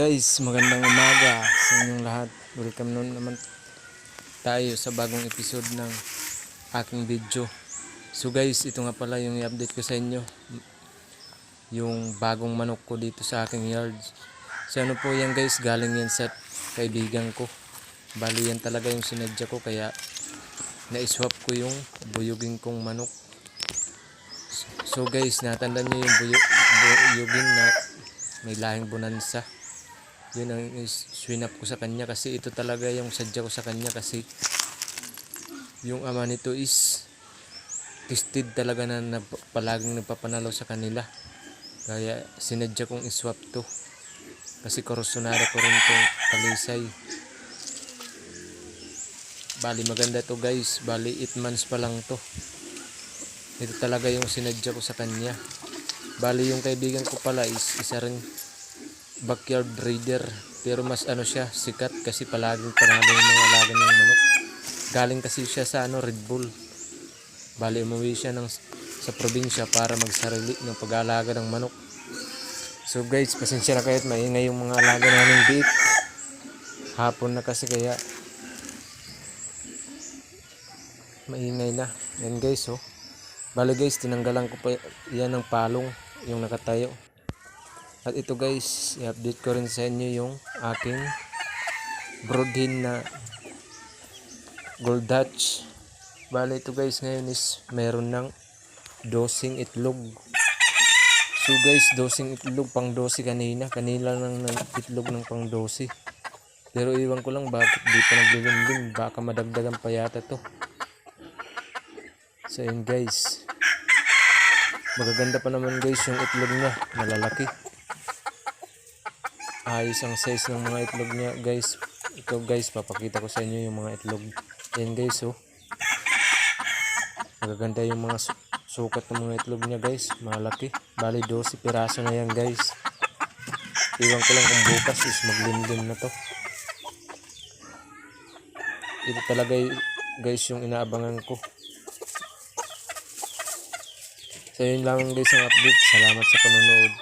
Guys, magandang umaga sa inyong lahat. Welcome naman tayo sa bagong episode ng aking video. So guys, ito nga pala yung i-update ko sa inyo, yung bagong manok ko dito sa aking yard. So ano po yan guys, galing yan sa kaibigan ko. Bali yan talaga yung sinadya ko, kaya na-swap ko yung buyugin kong manok. So guys, natandaan nyo yung buyugin na may lahing bonanza. Yun ang swinap ko sa kanya, kasi ito talaga yung sadya ko sa kanya, kasi yung ama nito is tested talaga na palaging nagpapanalo sa kanila, kaya sinadya kong iswap to, kasi korosonada ko rin tong talisay. Bali maganda to guys, bali 8 months pa lang to. Ito talaga yung sinadya ko sa kanya. Bali yung kaibigan ko pala is isa rin backyard breeder, pero mas siya sikat kasi palaging panalo yung mga alaga ng manok. Galing kasi siya sa Red Bull. Bali umuwi siya sa probinsya para magsarili ng pag-aalaga ng manok. So guys, pasensya na kayo at maingay yung mga alaga namin beef. Hapon na kasi kaya maingay na. Yan guys, oh. Bali guys, tinanggalan ko pa yan ng palong yung nakatayo. At ito guys, i-update ko rin sa inyo yung aking broodhen na Gold Dutch. Bali ito guys, ngayon is meron ng dosing itlog. So guys, dosing itlog pang dosi kanina lang ng itlog ng pang dosi. Pero iwan ko lang bakit di pa naglilimlim, baka madagdagan pa yata to. So yun guys, magaganda pa naman guys yung itlog niya, malalaki. Ayos ang size ng mga itlog niya guys. Ito guys, papakita ko sa inyo yung mga itlog. Yan guys, oh. Magaganda yung mga sukat ng mga itlog niya guys, malaki. Bali 12 piraso na yan guys. Iwan ko lang kung bukas is maglimlim na to. Ito talaga guys yung inaabangan ko. So yun lang guys ang update. Salamat sa panonood.